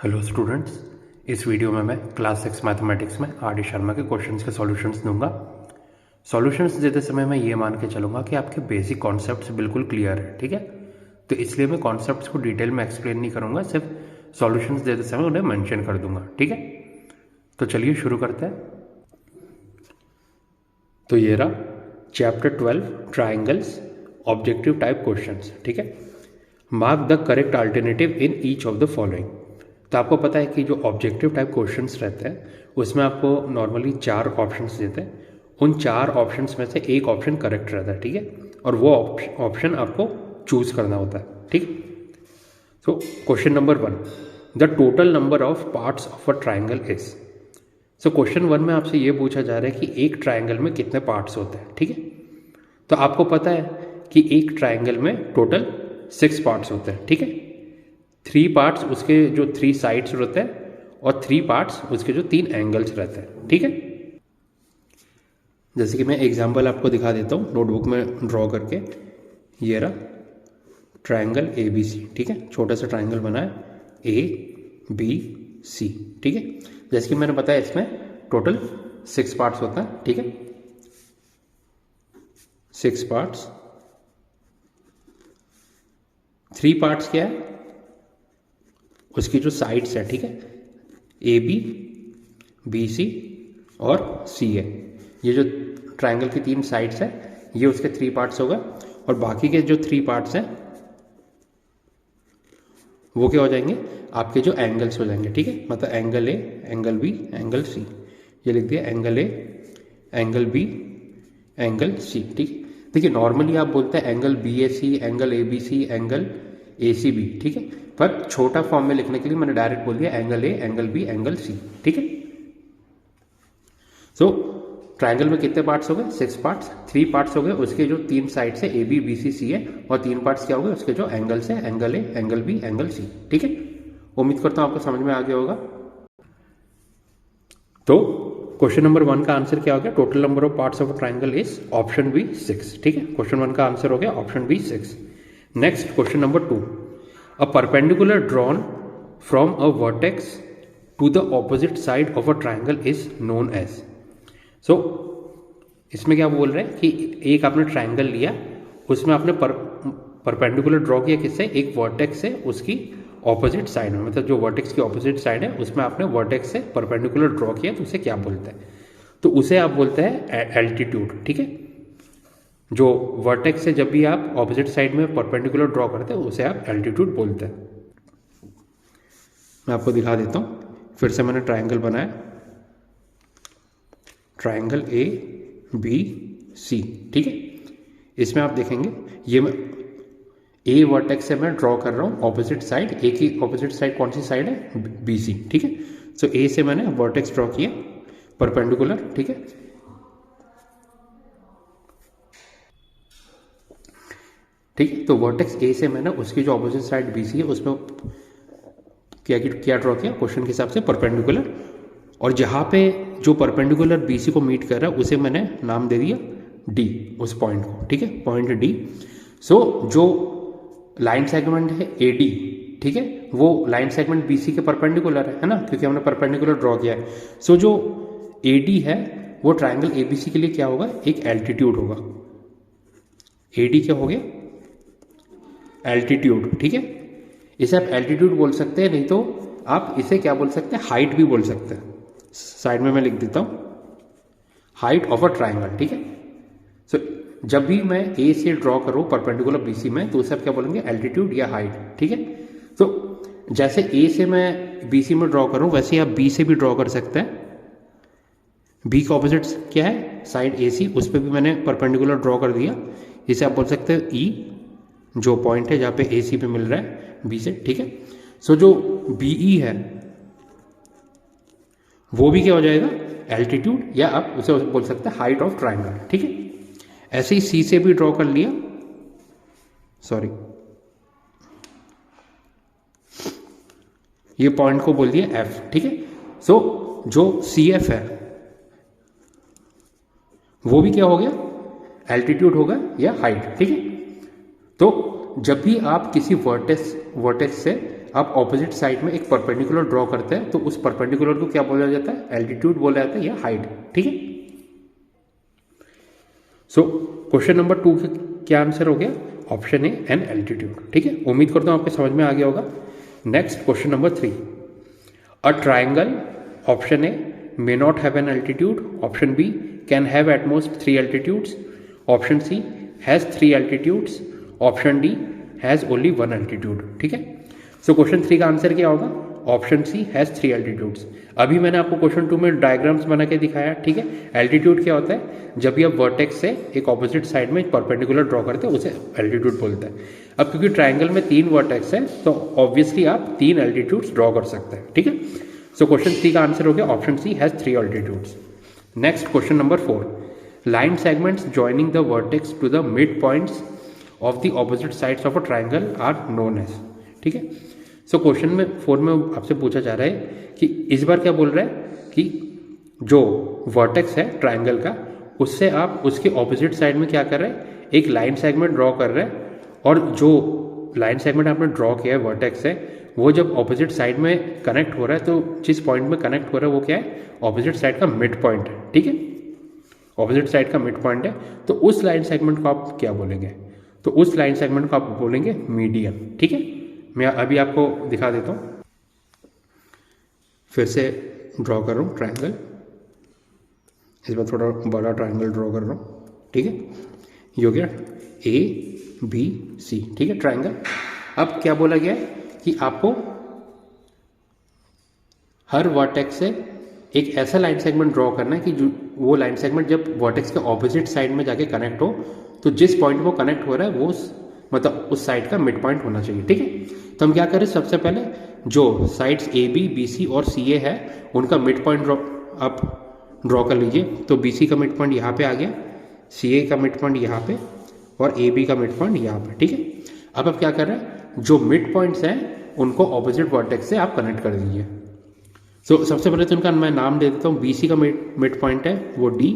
Hello students, इस video में मैं क्लास 6 मैथमेटिक्स में आर डी शर्मा के क्वेश्चंस के सॉल्यूशंस दूंगा। सॉल्यूशंस देते समय मैं ये मान के चलूँगा कि आपके बेसिक कॉन्सेप्ट्स बिल्कुल क्लियर है, ठीक है। तो इसलिए मैं कॉन्सेप्ट्स को डिटेल में एक्सप्लेन नहीं करूँगा, सिर्फ सॉल्यूशंस देते समय उन्हें मेंशन कर दूंगा, ठीक है। तो चलिए शुरू करते हैं। तो ये रहा chapter 12 triangles objective type questions, ठीक है। Mark the correct alternative in each of the following. तो आपको पता है कि जो ऑब्जेक्टिव टाइप क्वेश्चंस रहते हैं उसमें आपको नॉर्मली 4 ऑप्शंस देते हैं। उन 4 ऑप्शंस में से एक ऑप्शन करेक्ट रहता है, ठीक है, और वो ऑप्शन आपको चूज करना होता है, ठीक। So question number 1, the total number of parts of a triangle is. So question 1 में आपसे ये पूछा जा रहा है कि एक ट्राइंगल में कितने पार्ट्स होते हैं, ठीक है। तो आपको पता है कि एक ट्राइंगल में टोटल 6 पार्ट्स होते हैं, ठीक है। 3 पार्ट्स उसके जो 3 साइड्स रहते हैं और 3 पार्ट्स उसके जो 3 एंगल्स रहते हैं, ठीक है। जैसे कि मैं एग्जांपल आपको दिखा देता हूँ नोटबुक में ड्रॉ करके। ये रहा ट्राइंगल ए बी सी, ठीक है। छोटा सा ट्राइंगल बना है ए बी सी, ठीक है। जैसे कि मैंने बताया इसमें टोटल 6 पार्ट्स होता है, ठीक है। 6 पार्ट्स, 3 पार्ट्स क्या है, उसकी जो साइड्स है, ठीक है, ए बी सी और सी है। ये जो ट्राइंगल की 3 साइड्स है ये उसके 3 पार्ट्स हो गए, और बाकी के जो 3 पार्ट्स हैं वो क्या हो जाएंगे, आपके जो एंगल्स हो जाएंगे, ठीक है। मतलब angle A, angle B, angle C. ये लिख दिया angle A, angle B, angle C, ठीक है। देखिए नॉर्मली आप बोलते हैं angle B A C, angle A B C, angle A C B, ठीक है। पर छोटा फॉर्म में लिखने के लिए मैंने डायरेक्ट बोल दिया angle A, angle B, angle C, ठीक है। सो ट्राइंगल में कितने पार्ट्स हो गए, 6 पार्ट्स। 3 पार्ट्स हो गए उसके जो 3 साइड से ए बी बी सी सी है, और 3 पार्ट्स क्या हो गए उसके जो एंगल्स है, angle A, angle B, angle C, ठीक है। उम्मीद करता हूं आपको समझ में आ गया होगा। तो क्वेश्चन नंबर 1 का आंसर क्या हो गया, total number of parts of triangle is option B 6, ठीक है। क्वेश्चन 1 का आंसर हो गया option B 6। Next question number 2, a perpendicular drawn from a vertex to the opposite side of a triangle is known as। so इसमें क्या बोल रहे हैं कि एक आपने ट्राइंगल लिया, उसमें आपने परपेंडिकुलर ड्रॉ किया किससे, एक वर्टेक्स से उसकी ऑपोजिट साइड में, मतलब जो वर्टेक्स की ऑपोजिट साइड है उसमें आपने वर्टेक्स से परपेंडिकुलर ड्रॉ किया, तो उसे क्या बोलते हैं, तो उसे आप बोलते हैं एल्टीट्यूड, ठीक है। जो वर्टेक्स से जब भी आप ऑपोजिट साइड में परपेंडिकुलर ड्रॉ करते हैं उसे आप एल्टीट्यूड बोलते हैं। मैं आपको दिखा देता हूँ, फिर से मैंने ट्राइंगल बनाया, ट्राइंगल ए बी सी, ठीक है। इसमें आप देखेंगे ये मैं ए वर्टेक्स से मैं ड्रॉ कर रहा हूँ ऑपोजिट साइड, ए की ऑपोजिट साइड कौन सी साइड है, बी सी, ठीक है। सो ए से मैंने वर्टेक्स ड्रॉ किया परपेंडिकुलर, ठीक है। ठीक है, तो वर्टेक्स ए से मैंने उसकी जो ऑपोजिट साइड बी सी है उसमें क्या ड्रॉ किया, क्वेश्चन के हिसाब से परपेंडिकुलर, और जहां पे जो परपेंडिकुलर बी सी को मीट कर रहा है उसे मैंने नाम दे दिया डी, उस पॉइंट को, ठीक है, पॉइंट डी। सो जो लाइन सेगमेंट है ए डी, ठीक है, वो लाइन सेगमेंट बी सी के परपेंडिकुलर है ना, क्योंकि हमने परपेंडिकुलर ड्रॉ किया है। सो जो ए डी है वो ट्राइंगल ए बी सी के लिए क्या होगा, एक एल्टीट्यूड होगा। ए डी क्या हो गया, एल्टीट्यूड, ठीक है। इसे आप एल्टीट्यूड बोल सकते हैं, नहीं तो आप इसे क्या बोल सकते हैं, हाइट भी बोल सकते हैं। साइड में मैं लिख देता हूं हाइट ऑफ अ ट्राइंगल, ठीक है। सो जब भी मैं ए से ड्रॉ करूं परपेंडिकुलर बी सी में, तो उसे आप क्या बोलेंगे, एल्टीट्यूड या हाइट, ठीक है। तो जैसे ए से मैं बी सी में ड्रॉ करूं वैसे आप बी से भी ड्रॉ कर सकते हैं। बी का ऑपोजिट क्या है, साइड ए सी, उस पर भी मैंने परपेंडिकुलर ड्रॉ कर दिया। इसे आप बोल सकते हैं ई, जो पॉइंट है जहाँ पे ए सी पे मिल रहा है बी से, ठीक है। सो जो बीई है वो भी क्या हो जाएगा, एल्टीट्यूड, या आप उसे बोल सकते हैं हाइट ऑफ ट्राइंगल, ठीक है। ऐसे ही सी से भी ड्रॉ कर लिया, सॉरी ये पॉइंट को बोल दिया एफ, ठीक है। सो जो सी एफ है वो भी क्या हो गया, एल्टीट्यूड होगा या हाइट, ठीक है। तो जब भी आप किसी वर्टेक्स से आप ऑपोजिट साइड में एक परपेंडिकुलर ड्रॉ करते हैं तो उस परपेंडिकुलर को क्या बोला जाता है, एल्टीट्यूड बोला जाता है या हाइट। ठीक है, सो क्वेश्चन नंबर 2 का क्या आंसर हो गया, ऑप्शन ए एन एल्टीट्यूड। ठीक है, उम्मीद करता हूं आपके समझ में आ गया होगा। Next question number 3, a triangle option A may not have an altitude, option B can have at most 3 altitudes, option C has 3 altitudes, option D has only 1 altitude। ठीक है, सो क्वेश्चन 3 का आंसर क्या होगा, option C has 3 altitudes. अभी मैंने आपको question 2 में diagrams बना के दिखाया। ठीक है, एल्टीट्यूड क्या होता है, जब भी आप वर्टेक्स से एक ऑपोजिट साइड में परपेंडिकुलर ड्रॉ करते हैं उसे एल्टीट्यूड बोलते हैं। अब क्योंकि ट्राइंगल में 3 वर्टेक्स है तो ऑब्वियसली आप 3 एल्टीट्यूड्स ड्रॉ कर सकते हैं। ठीक है, सो क्वेश्चन 3 का आंसर हो गया option C has 3 altitudes. Next question number 4, line segments joining the vertex to the mid points of the opposite sides of a triangle are known as. ठीक है, सो क्वेश्चन में 4 में आपसे पूछा जा रहा है कि इस बार क्या बोल रहा है कि जो वर्टेक्स है ट्राइंगल का उससे आप उसके ऑपोजिट साइड में क्या कर रहे हैं, एक लाइन सेगमेंट ड्रॉ कर रहे हैं, और जो लाइन सेगमेंट आपने ड्रॉ किया है वर्टेक्स से वो जब ऑपोजिट साइड में कनेक्ट हो रहा है तो जिस पॉइंट में कनेक्ट हो रहा है वो क्या है, ऑपोजिट साइड का मिड पॉइंट है। ठीक है, ऑपोजिट साइड का मिड पॉइंट है, तो उस लाइन सेगमेंट को आप क्या बोलेंगे, तो उस लाइन सेगमेंट को आप बोलेंगे मीडियन। ठीक है, मैं अभी आपको दिखा देता हूँ, फिर से ड्रॉ कर रहा हूँ ट्राइंगल, इस बार थोड़ा बड़ा ट्राइंगल ड्रॉ कर रहा हूँ। ठीक है, ये हो गया ABC। ठीक है, ट्राइंगल। अब क्या बोला गया है कि आपको हर वर्टेक्स से एक ऐसा लाइन सेगमेंट ड्रॉ करना है कि जो वो लाइन सेगमेंट जब वर्टेक्स के ऑपोजिट साइड में जाके कनेक्ट हो तो जिस पॉइंट वो कनेक्ट हो रहा है वो मतलब उस साइड का मिड पॉइंट होना चाहिए। ठीक है, तो हम क्या करें, सबसे पहले जो साइड्स AB, BC और CA है उनका मिड पॉइंट आप ड्रॉ कर लीजिए। तो BC का मिड पॉइंट यहाँ पे आ गया, CA का मिड पॉइंट यहाँ पे और AB का मिड पॉइंट यहाँ पे। ठीक है, अब आप क्या कर रहे हैं, जो मिड पॉइंट्स हैं उनको ऑपोजिट वर्टेक्स से आप कनेक्ट कर दीजिए। सो सबसे पहले तो उनका मैं नाम दे देता हूँ। BC का मिड पॉइंट है वो D,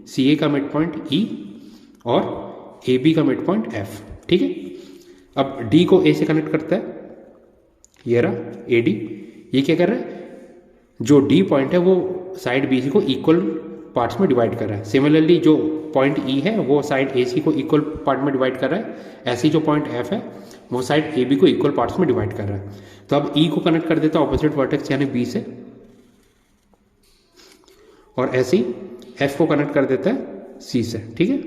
CA का मिड पॉइंट E और AB का मिड पॉइंट F। ठीक है, अब D को A से कनेक्ट करता है, ये रहा AD। ये क्या कर रहा है, जो D पॉइंट है वो साइड BC को इक्वल पार्ट्स में डिवाइड कर रहा है। सिमिलरली जो पॉइंट E है वो साइड AC को इक्वल पार्ट में डिवाइड कर रहा है। ऐसी जो पॉइंट F है वो साइड AB को इक्वल पार्ट्स में डिवाइड कर रहा है। तो अब E को कनेक्ट कर देता है ऑपोजिट वर्टेक्स यानी B से, और ऐसे ही F को कनेक्ट कर देता है C से। ठीक है,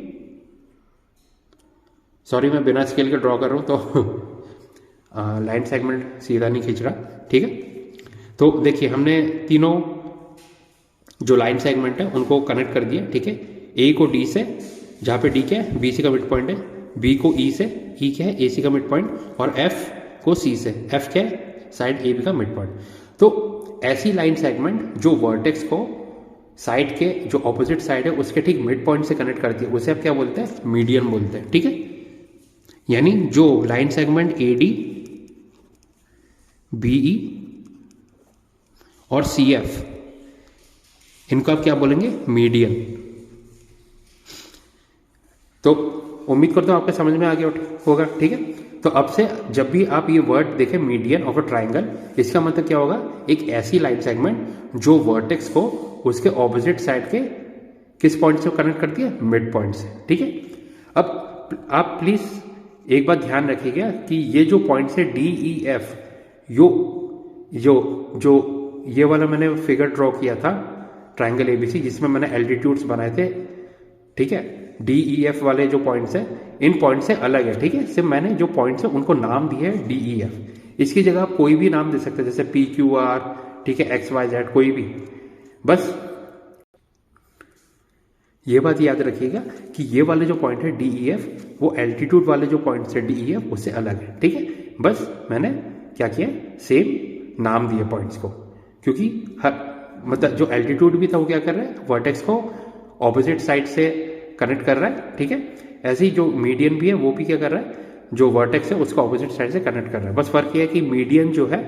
सॉरी मैं बिना स्केल के ड्रॉ कर रहा हूँ तो लाइन सेगमेंट सीधा नहीं खींच रहा। ठीक है, तो देखिए हमने तीनों जो लाइन सेगमेंट है उनको कनेक्ट कर दिया। ठीक है, A को D से, जहाँ पे D क्या है BC का मिड पॉइंट है, B को E से, E क्या है AC का मिड पॉइंट, और F को C से, F क्या है साइड AB का मिड पॉइंट। तो ऐसी लाइन सेगमेंट जो वर्टेक्स को साइड के जो ऑपोजिट साइड है उसके ठीक मिड पॉइंट से कनेक्ट करती है उसे आप क्या बोलते हैं, मीडियन बोलते हैं। ठीक है, यानी जो लाइन सेगमेंट AD, BE और CF इनको आप क्या बोलेंगे, मीडियन। तो उम्मीद करता हूं आपके समझ में आ गया होगा। ठीक है, तो अब से जब भी आप ये वर्ड देखें मीडियन ऑफ अ ट्राइंगल, इसका मतलब क्या होगा, एक ऐसी लाइन सेगमेंट जो वर्टेक्स को उसके ऑपोजिट साइड के किस पॉइंट से कनेक्ट करती है, मिड पॉइंट से। ठीक है, अब आप प्लीज एक बात ध्यान रखिएगा कि ये जो पॉइंट है DEF, जो ये वाला मैंने फिगर ड्रॉ किया था ट्राइंगल ABC जिसमें मैंने एल्टीट्यूड्स बनाए थे। ठीक है, DEF वाले जो पॉइंट्स हैं इन पॉइंट से अलग है। ठीक है, सिर्फ मैंने जो पॉइंट्स हैं उनको नाम दिए है DEF। इसकी जगह आप कोई भी नाम दे सकते हैं, जैसे PQR, ठीक है, XYZ, कोई भी। बस ये बात याद रखिएगा कि ये वाले जो पॉइंट है DEF वो एल्टीट्यूड वाले जो पॉइंट्स है DEF उससे अलग है। ठीक है, बस मैंने क्या किया, सेम नाम दिए पॉइंट्स को, क्योंकि हर मतलब जो एल्टीट्यूड भी था वो क्या कर रहा है, वर्टेक्स को ऑपोजिट साइड से कनेक्ट कर रहा है। ठीक है, ऐसे ही जो मीडियन भी है वो भी क्या कर रहा है, जो वर्टेक्स है उसको ऑपोजिट साइड से कनेक्ट कर रहा है। बस फर्क ये है कि मीडियन जो है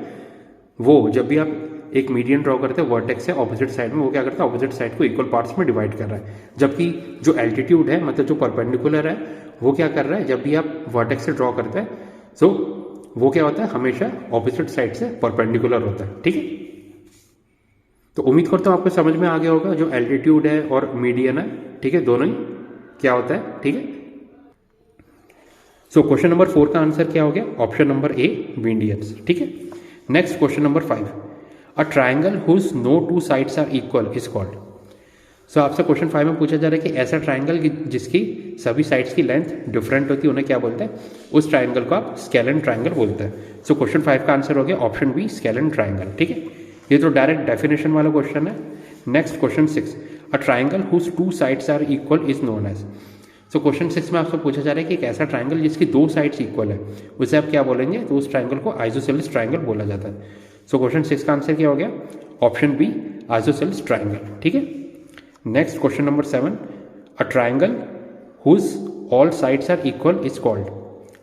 वो जब भी आप एक मीडियन ड्रॉ करते हैं वर्टेक्स से ऑपोजिट साइड में, वो क्या करता है, ऑपोजिट साइड को इक्वल पार्ट्स में डिवाइड कर रहा है। जबकि जो एल्टीट्यूड है मतलब जो परपेंडिकुलर है वो क्या कर रहा है, जब भी आप वर्टेक्स से ड्रॉ करते हैं सो वो क्या होता है, हमेशा ऑपोजिट साइड से परपेंडिकुलर होता है। ठीक है, तो उम्मीद करता हूँ आपको समझ में आ गया होगा जो एल्टीट्यूड है और मीडियन है, ठीक है, दोनों ही क्या होता है। ठीक है, सो क्वेश्चन नंबर 4 का आंसर क्या हो गया, ऑप्शन नंबर ए, मीडियंस। ठीक है, next question number 5, a triangle whose no two sides are equal is called. So आपसे क्वेश्चन 5 में पूछा जा रहा है कि ऐसा ट्राइंगल जिसकी सभी साइड्स की लेंथ डिफरेंट होती है उन्हें क्या बोलते हैं, उस ट्राइंगल को आप स्केलन ट्राइंगल बोलते हैं। सो क्वेश्चन 5 का आंसर हो गया ऑप्शन बी, स्केलन ट्राइंगल। ठीक है, ये तो डायरेक्ट डेफिनेशन वाला क्वेश्चन है। Next question 6, a triangle whose two sides are equal is known as. So question 6 में आपसे पूछा जा रहा है कि एक ऐसा ट्राइंगल जिसकी दो साइड्स इक्वल है उसे आप क्या बोलेंगे, तो उस ट्राइंगल को आइसोसेलेस ट्राइंगल बोला जाता है। सो क्वेश्चन 6 का आंसर क्या हो गया, ऑप्शन बी, आइसोसेलेस ट्राइंगल। ठीक है, next question number 7, a triangle whose all sides are equal is called.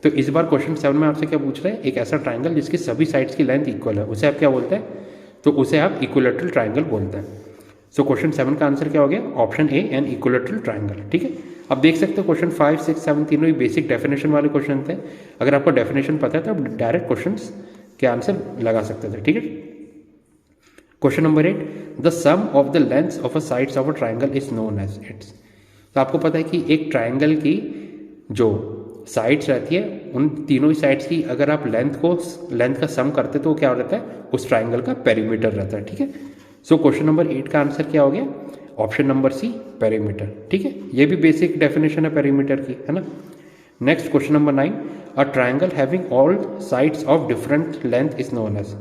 तो इस बार क्वेश्चन 7 में आपसे क्या पूछ रहे हैं, एक ऐसा ट्राइंगल जिसकी सभी साइड्स की लेंथ इक्वल है उसे आप क्या बोलते हैं, तो उसे आप इक्विलैटरल ट्राइंगल बोलते हैं। सो क्वेश्चन 7 का आंसर क्या हो गया, option A, an equilateral triangle. ठीक है, अब देख सकते हो क्वेश्चन 5, 6, 7 तीनों ही बेसिक डेफिनेशन वाले क्वेश्चन थे। अगर आपको डेफिनेशन पता है तो आप डायरेक्ट क्वेश्चन के आंसर लगा सकते थे। ठीक है, question number 8, the sum of the lengths of a sides of a triangle is known as its. तो आपको पता है कि एक ट्राइंगल की जो साइड्स रहती है उन तीनों ही साइड्स की अगर आप लेंथ का सम करते तो क्या रहता है, उस ट्राइंगल का पेरीमीटर रहता है। ठीक है, सो क्वेश्चन नंबर 8 का आंसर क्या हो गया, ऑप्शन नंबर सी, पेरीमीटर। ठीक है, ये भी बेसिक डेफिनेशन है पेरीमीटर की, है ना। Next question number 9, a triangle having all sides of different length is known as.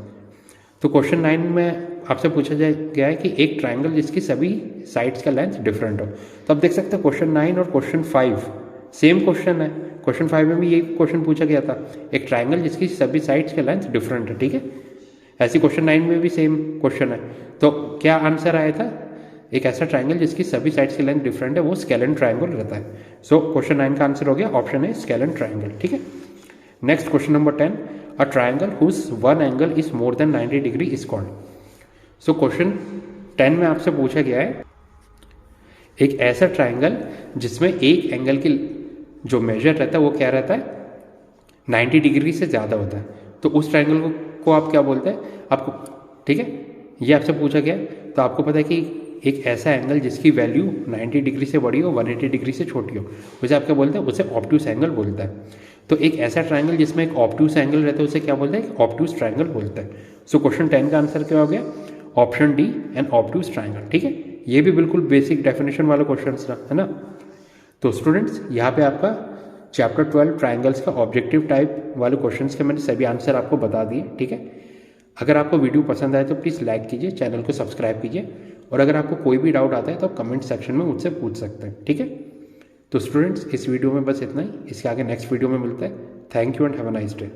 तो क्वेश्चन 9 में आपसे पूछा गया है कि एक ट्राइंगल जिसकी सभी साइड्स का लेंथ डिफरेंट हो। तो आप देख सकते हैं क्वेश्चन 9 और क्वेश्चन 5 सेम क्वेश्चन है। क्वेश्चन 5 में भी यही क्वेश्चन पूछा गया था, एक ट्राइंगल जिसकी सभी साइड्स का लेंथ डिफरेंट है। ठीक है, ऐसी क्वेश्चन 9 में भी सेम क्वेश्चन है। तो क्या आंसर आया था, एक ऐसा ट्राइंगल जिसकी सभी साइड्स की लेंथ डिफरेंट है वो स्केलन ट्राइंगल रहता है। सो क्वेश्चन 9 का आंसर हो गया ऑप्शन ए, स्केलन ट्राइंगल। ठीक है, next question number 10, a triangle whose one angle is more than 90 degree is called. So question 10 में आपसे पूछा गया है एक ऐसा ट्राइंगल जिसमें एक एंगल की जो मेजर रहता है वो क्या रहता है, 90 डिग्री से ज़्यादा होता है, तो उस ट्राइंगल को आप क्या बोलते हैं आपको। ठीक है, ये आपसे पूछा गया, तो आपको पता है कि एक ऐसा एंगल जिसकी वैल्यू 90 डिग्री से बड़ी हो, 180 डिग्री से छोटी हो, उसे आप क्या बोलते हैं, उसे ऑब्ट्यूस एंगल बोलता है। तो एक ऐसा ट्राइंगल जिसमें एक ऑब्ट्यूस एंगल रहता है उसे क्या बोलते हैं, ऑब्ट्यूस ट्राइंगल बोलते हैं। सो क्वेश्चन 10 का आंसर क्या हो गया, option D, an obtuse triangle. ठीक है, ये भी बिल्कुल बेसिक डेफिनेशन वाला क्वेश्चन था, है ना। तो स्टूडेंट्स यहाँ पे आपका चैप्टर 12 ट्राइंगल्स का ऑब्जेक्टिव टाइप वाले क्वेश्चंस के मैंने सभी आंसर आपको बता दिए। ठीक है, अगर आपको वीडियो पसंद आए तो प्लीज़ लाइक कीजिए, चैनल को सब्सक्राइब कीजिए, और अगर आपको कोई भी डाउट आता है तो आप कमेंट सेक्शन में मुझसे पूछ सकते हैं। ठीक है, तो स्टूडेंट्स इस वीडियो में बस इतना ही, इसके आगे नेक्स्ट वीडियो में मिलता है। Thank you and have a nice day.